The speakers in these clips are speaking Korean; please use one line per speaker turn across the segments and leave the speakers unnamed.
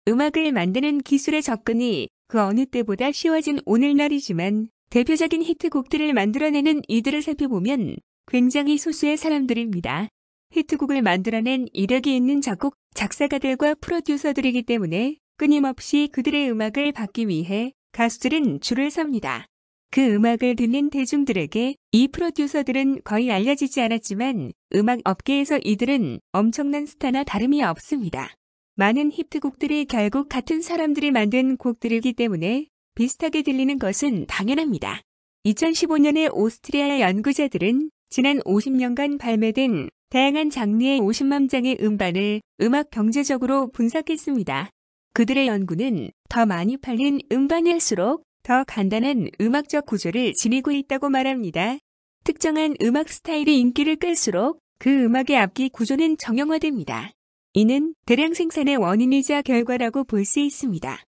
음악을 만드는 기술의 접근이 그 어느 때보다 쉬워진 오늘날이지만 대표적인 히트곡들을 만들어내는 이들을 살펴보면 굉장히 소수의 사람들입니다. 히트곡을 만들어낸 이력이 있는 작곡, 작사가들과 프로듀서들이기 때문에 끊임없이 그들의 음악을 받기 위해 가수들은 줄을 섭니다. 그 음악을 듣는 대중들에게 이 프로듀서들은 거의 알려지지 않았지만 음악 업계에서 이들은 엄청난 스타나 다름이 없습니다. 많은 히트곡들이 결국 같은 사람들이 만든 곡들이기 때문에 비슷하게 들리는 것은 당연합니다. 2015년에 오스트리아 연구자들은 지난 50년간 발매된 다양한 장르의 50만 장의 음반을 음악 경제적으로 분석했습니다. 그들의 연구는 더 많이 팔린 음반일수록 더 간단한 음악적 구조를 지니고 있다고 말합니다. 특정한 음악 스타일이 인기를 끌수록 그 음악의 악기 구조는 정형화됩니다. 이는 대량 생산의 원인이자 결과라고 볼 수 있습니다.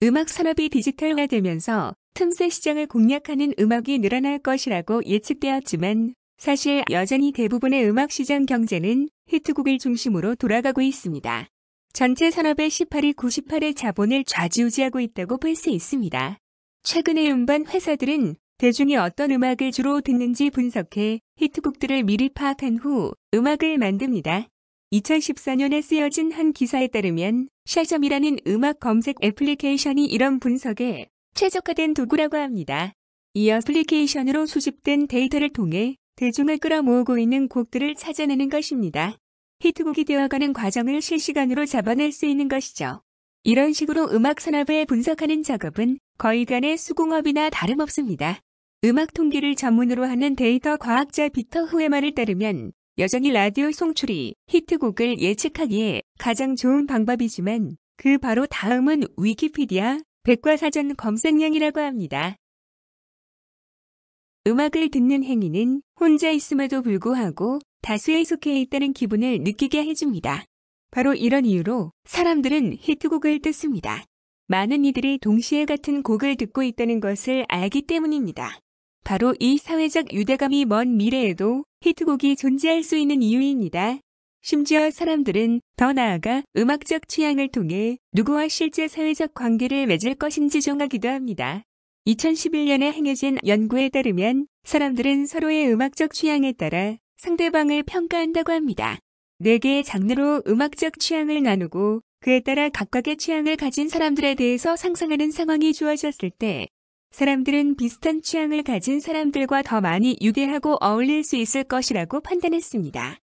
음악 산업이 디지털화되면서 틈새 시장을 공략하는 음악이 늘어날 것이라고 예측되었지만 사실 여전히 대부분의 음악 시장 경제는 히트곡을 중심으로 돌아가고 있습니다. 전체 산업의 18이 98의 자본을 좌지우지하고 있다고 볼 수 있습니다. 최근의 음반 회사들은 대중이 어떤 음악을 주로 듣는지 분석해 히트곡들을 미리 파악한 후 음악을 만듭니다. 2014년에 쓰여진 한 기사에 따르면 샤점이라는 음악 검색 애플리케이션이 이런 분석에 최적화된 도구라고 합니다. 이 애플리케이션으로 수집된 데이터를 통해 대중을 끌어모으고 있는 곡들을 찾아내는 것입니다. 히트곡이 되어가는 과정을 실시간으로 잡아낼 수 있는 것이죠. 이런 식으로 음악 산업을 분석하는 작업은 거의간의 수공업이나 다름없습니다. 음악 통계를 전문으로 하는 데이터 과학자 비터 후에만을 따르면 여전히 라디오 송출이 히트곡을 예측하기에 가장 좋은 방법이지만 그 바로 다음은 위키피디아 백과사전 검색량이라고 합니다. 음악을 듣는 행위는 혼자 있음에도 불구하고 다수에 속해 있다는 기분을 느끼게 해줍니다. 바로 이런 이유로 사람들은 히트곡을 듣습니다. 많은 이들이 동시에 같은 곡을 듣고 있다는 것을 알기 때문입니다. 바로 이 사회적 유대감이 먼 미래에도 히트곡이 존재할 수 있는 이유입니다. 심지어 사람들은 더 나아가 음악적 취향을 통해 누구와 실제 사회적 관계를 맺을 것인지 정하기도 합니다. 2011년에 행해진 연구에 따르면 사람들은 서로의 음악적 취향에 따라 상대방을 평가한다고 합니다. 4개의 장르로 음악적 취향을 나누고 그에 따라 각각의 취향을 가진 사람들에 대해서 상상하는 상황이 주어졌을 때 사람들은 비슷한 취향을 가진 사람들과 더 많이 유대하고 어울릴 수 있을 것이라고 판단했습니다.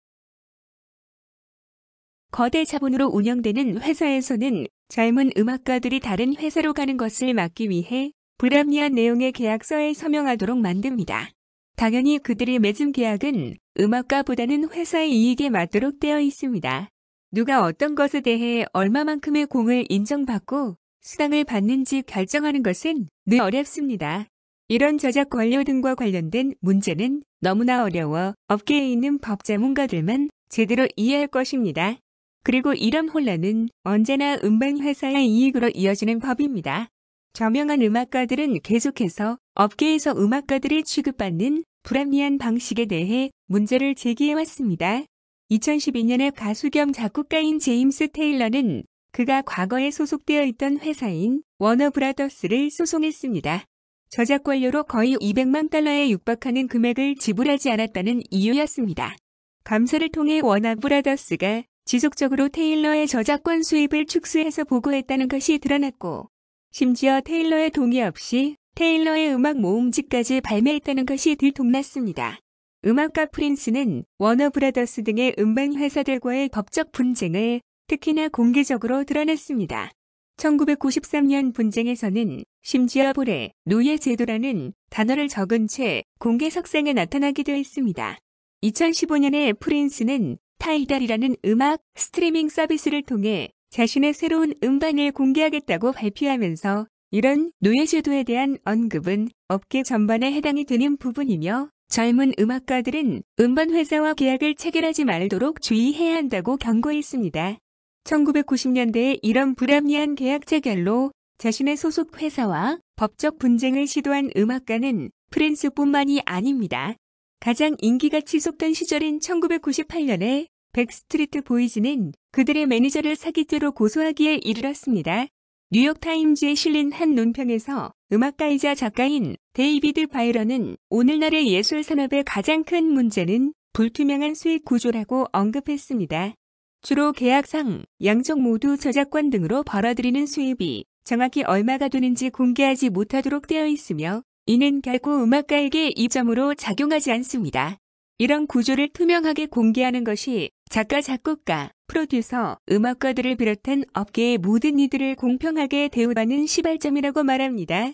거대 자본으로 운영되는 회사에서는 젊은 음악가들이 다른 회사로 가는 것을 막기 위해 불합리한 내용의 계약서에 서명하도록 만듭니다. 당연히 그들이 맺은 계약은 음악가보다는 회사의 이익에 맞도록 되어 있습니다. 누가 어떤 것에 대해 얼마만큼의 공을 인정받고 수당을 받는지 결정하는 것은 늘 어렵습니다. 이런 저작 권료 등과 관련된 문제는 너무나 어려워 업계에 있는 법 전문가들만 제대로 이해할 것입니다. 그리고 이런 혼란은 언제나 음반 회사의 이익으로 이어지는 법입니다. 저명한 음악가들은 계속해서 업계에서 음악가들이 취급받는 불합리한 방식에 대해 문제를 제기해왔습니다. 2012년에 가수 겸 작곡가인 제임스 테일러는 그가 과거에 소속되어 있던 회사인 워너브라더스를 소송했습니다. 저작 권료로 거의 $200만 육박하는 금액을 지불하지 않았다는 이유였습니다. 감사를 통해 워너브라더스가 지속적으로 테일러의 저작권 수입을 축소해서 보고했다는 것이 드러났고 심지어 테일러의 동의 없이 테일러의 음악 모음집까지 발매했다는 것이 들통났습니다. 음악가 프린스는 워너브라더스 등의 음반 회사들과의 법적 분쟁을 특히나 공개적으로 드러냈습니다. 1993년 분쟁에서는 심지어 볼에 노예 제도라는 단어를 적은 채 공개석상에 나타나기도 했습니다. 2015년에 프린스는 타이달이라는 음악 스트리밍 서비스를 통해 자신의 새로운 음반을 공개하겠다고 발표하면서 이런 노예 제도에 대한 언급은 업계 전반에 해당이 되는 부분이며 젊은 음악가들은 음반 회사와 계약을 체결하지 말도록 주의해야 한다고 경고했습니다. 1990년대에 이런 불합리한 계약 체결로 자신의 소속 회사와 법적 분쟁을 시도한 음악가는 프린스뿐만이 아닙니다. 가장 인기가 치솟던 시절인 1998년에 백스트리트 보이즈는 그들의 매니저를 사기죄로 고소하기에 이르렀습니다. 뉴욕타임즈에 실린 한 논평에서 음악가이자 작가인 데이비드 바이런은 오늘날의 예술 산업의 가장 큰 문제는 불투명한 수익 구조라고 언급했습니다. 주로 계약상 양쪽 모두 저작권 등으로 벌어들이는 수입이 정확히 얼마가 되는지 공개하지 못하도록 되어 있으며 이는 결코 음악가에게 이점으로 작용하지 않습니다. 이런 구조를 투명하게 공개하는 것이 작가, 작곡가, 프로듀서, 음악가들을 비롯한 업계의 모든 이들을 공평하게 대우하는 시발점이라고 말합니다.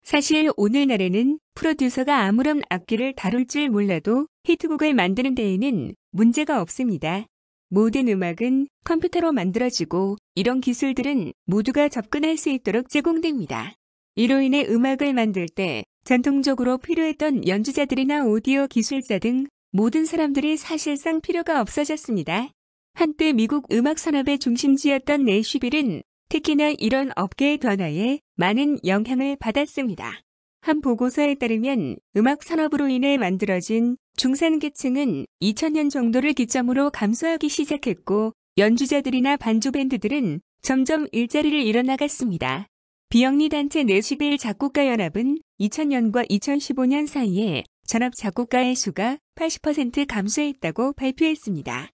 사실 오늘날에는 프로듀서가 아무런 악기를 다룰 줄 몰라도 히트곡을 만드는 데에는 문제가 없습니다. 모든 음악은 컴퓨터로 만들어지고 이런 기술들은 모두가 접근할 수 있도록 제공됩니다. 이로 인해 음악을 만들 때 전통적으로 필요했던 연주자들이나 오디오 기술자 등 모든 사람들이 사실상 필요가 없어졌습니다. 한때 미국 음악 산업의 중심지였던 내쉬빌은 특히나 이런 업계의 변화에 많은 영향을 받았습니다. 한 보고서에 따르면 음악 산업으로 인해 만들어진 중산계층은 2000년 정도를 기점으로 감소하기 시작했고 연주자들이나 반주 밴드들은 점점 일자리를 잃어나갔습니다. 비영리 단체 내쉬빌 작곡가연합은 2000년과 2015년 사이에 전업 작곡가의 수가 80% 감소했다고 발표했습니다.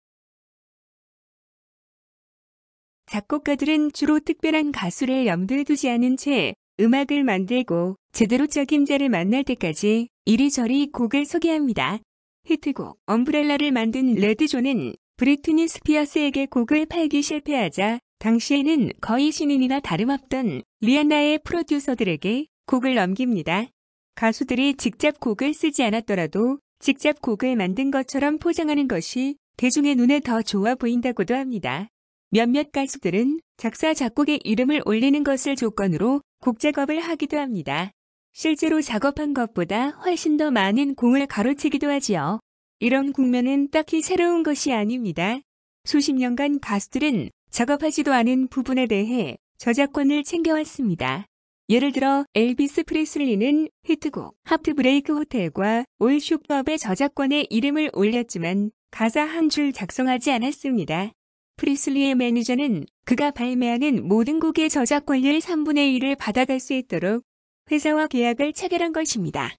작곡가들은 주로 특별한 가수를 염두에 두지 않은 채 음악을 만들고 제대로 적임자를 만날 때까지 이리저리 곡을 소개합니다. 히트곡 엄브렐라를 만든 레드존은 브리트니 스피어스에게 곡을 팔기 실패하자 당시에는 거의 신인이나 다름없던 리안나의 프로듀서들에게 곡을 넘깁니다. 가수들이 직접 곡을 쓰지 않았더라도 직접 곡을 만든 것처럼 포장하는 것이 대중의 눈에 더 좋아 보인다고도 합니다. 몇몇 가수들은 작사, 작곡의 이름을 올리는 것을 조건으로 곡 작업을 하기도 합니다. 실제로 작업한 것보다 훨씬 더 많은 공을 가로채기도 하지요. 이런 국면은 딱히 새로운 것이 아닙니다. 수십 년간 가수들은 작업하지도 않은 부분에 대해 저작권을 챙겨왔습니다. 예를 들어 엘비스 프레슬리는 히트곡 하트브레이크 호텔과 올 슈퍼업의 저작권에 이름을 올렸지만 가사 한 줄 작성하지 않았습니다. 프리슬리의 매니저는 그가 발매하는 모든 곡의 저작권료의 3분의 1을 받아갈 수 있도록 회사와 계약을 체결한 것입니다.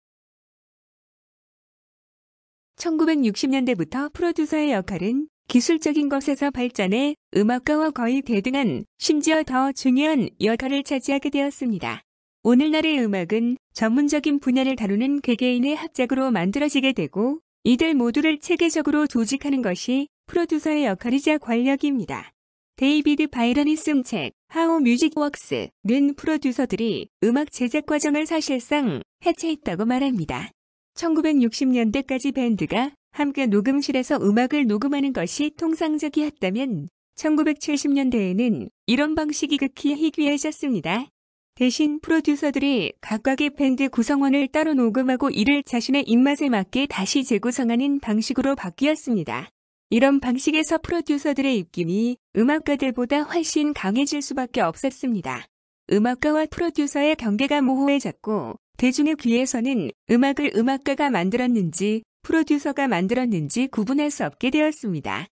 1960년대부터 프로듀서의 역할은 기술적인 것에서 발전해 음악가와 거의 대등한, 심지어 더 중요한 역할을 차지하게 되었습니다. 오늘날의 음악은 전문적인 분야를 다루는 개개인의 합작으로 만들어지게 되고 이들 모두를 체계적으로 조직하는 것이 프로듀서의 역할이자 권력입니다. 데이비드 바이런이 쓴 책 How Music Works는 프로듀서들이 음악 제작 과정을 사실상 해체했다고 말합니다. 1960년대까지 밴드가 함께 녹음실에서 음악을 녹음하는 것이 통상적이었다면 1970년대에는 이런 방식이 극히 희귀해졌습니다. 대신 프로듀서들이 각각의 밴드 구성원을 따로 녹음하고 이를 자신의 입맛에 맞게 다시 재구성하는 방식으로 바뀌었습니다. 이런 방식에서 프로듀서들의 입김이 음악가들보다 훨씬 강해질 수밖에 없었습니다. 음악가와 프로듀서의 경계가 모호해졌고 대중의 귀에서는 음악을 음악가가 만들었는지 프로듀서가 만들었는지 구분할 수 없게 되었습니다.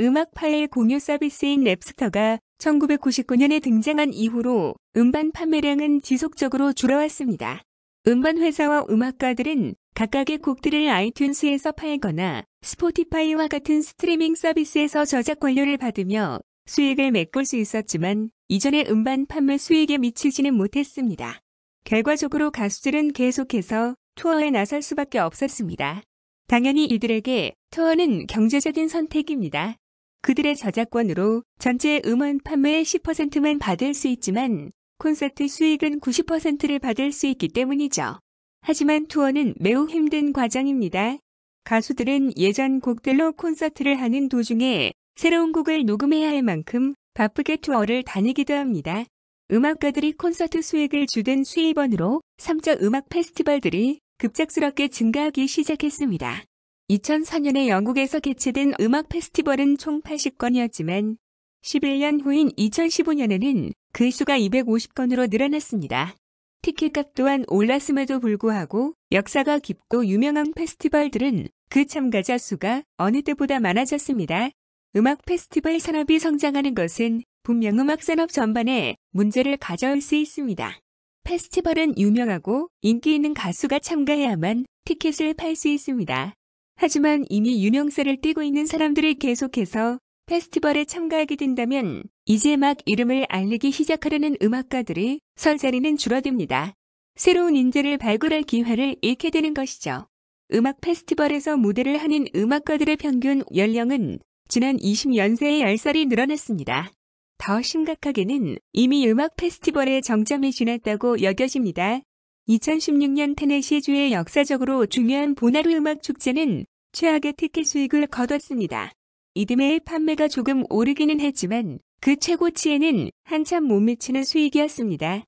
음악 파일 공유 서비스인 랩스터가 1999년에 등장한 이후로 음반 판매량은 지속적으로 줄어왔습니다. 음반 회사와 음악가들은 각각의 곡들을 아이튠스에서 팔거나 스포티파이와 같은 스트리밍 서비스에서 저작권료를 받으며 수익을 메꿀 수 있었지만 이전의 음반 판매 수익에 미치지는 못했습니다. 결과적으로 가수들은 계속해서 투어에 나설 수밖에 없었습니다. 당연히 이들에게 투어는 경제적인 선택입니다. 그들의 저작권으로 전체 음원 판매의 10%만 받을 수 있지만 콘서트 수익은 90%를 받을 수 있기 때문이죠. 하지만 투어는 매우 힘든 과정입니다. 가수들은 예전 곡들로 콘서트를 하는 도중에 새로운 곡을 녹음해야 할 만큼 바쁘게 투어를 다니기도 합니다. 음악가들이 콘서트 수익을 주된 수입원으로 삼자 음악 페스티벌들이 급작스럽게 증가하기 시작했습니다. 2004년에 영국에서 개최된 음악 페스티벌은 총 80건이었지만 11년 후인 2015년에는 그 수가 250건으로 늘어났습니다. 티켓값 또한 올랐음에도 불구하고 역사가 깊고 유명한 페스티벌들은 그 참가자 수가 어느 때보다 많아졌습니다. 음악 페스티벌 산업이 성장하는 것은 분명 음악 산업 전반에 문제를 가져올 수 있습니다. 페스티벌은 유명하고 인기 있는 가수가 참가해야만 티켓을 팔 수 있습니다. 하지만 이미 유명세를 띠고 있는 사람들이 계속해서 페스티벌에 참가하게 된다면 이제 막 이름을 알리기 시작하려는 음악가들이 설 자리는 줄어듭니다. 새로운 인재를 발굴할 기회를 잃게 되는 것이죠. 음악 페스티벌에서 무대를 하는 음악가들의 평균 연령은 지난 20년새에 10살이 늘어났습니다. 더 심각하게는 이미 음악 페스티벌의 정점이 지났다고 여겨집니다. 2016년 테네시주의 역사적으로 중요한 보나루 음악 축제는 최악의 티켓 수익을 거뒀습니다. 이듬해 판매가 조금 오르기는 했지만 그 최고치에는 한참 못 미치는 수익이었습니다.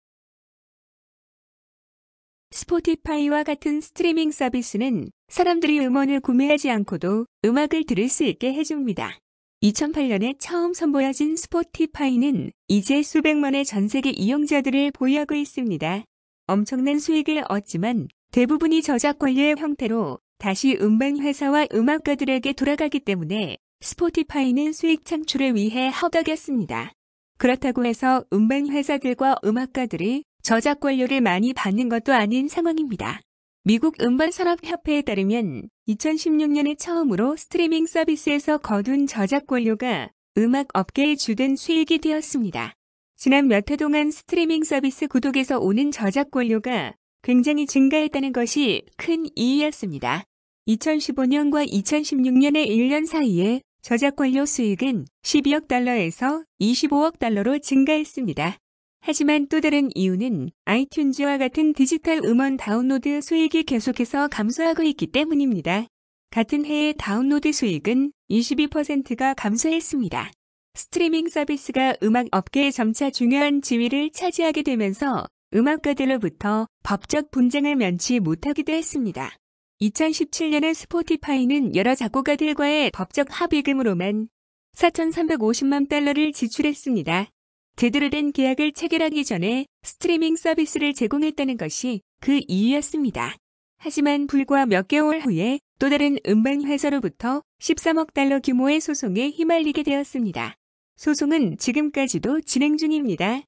스포티파이와 같은 스트리밍 서비스는 사람들이 음원을 구매하지 않고도 음악을 들을 수 있게 해줍니다. 2008년에 처음 선보여진 스포티파이는 이제 수백만의 전 세계 이용자들을 보유하고 있습니다. 엄청난 수익을 얻지만 대부분이 저작 권료의 형태로 다시 음반 회사와 음악가들에게 돌아가기 때문에 스포티파이는 수익 창출을 위해 허덕였습니다. 그렇다고 해서 음반 회사들과 음악가들이 저작 권료를 많이 받는 것도 아닌 상황입니다. 미국 음반산업협회에 따르면 2016년에 처음으로 스트리밍 서비스에서 거둔 저작 권료가 음악 업계의 주된 수익이 되었습니다. 지난 몇 해 동안 스트리밍 서비스 구독에서 오는 저작 권료가 굉장히 증가했다는 것이 큰 이유였습니다. 2015년과 2016년의 1년 사이에 저작 권료 수익은 12억 달러에서 25억 달러로 증가했습니다. 하지만 또 다른 이유는 아이튠즈와 같은 디지털 음원 다운로드 수익이 계속해서 감소하고 있기 때문입니다. 같은 해의 다운로드 수익은 22%가 감소했습니다. 스트리밍 서비스가 음악 업계에 점차 중요한 지위를 차지하게 되면서 음악가들로부터 법적 분쟁을 면치 못하기도 했습니다. 2017년에 스포티파이는 여러 작곡가들과의 법적 합의금으로만 4,350만 달러를 지출했습니다. 제대로 된 계약을 체결하기 전에 스트리밍 서비스를 제공했다는 것이 그 이유였습니다. 하지만 불과 몇 개월 후에 또 다른 음반 회사로부터 13억 달러 규모의 소송에 휘말리게 되었습니다. 소송은 지금까지도 진행 중입니다.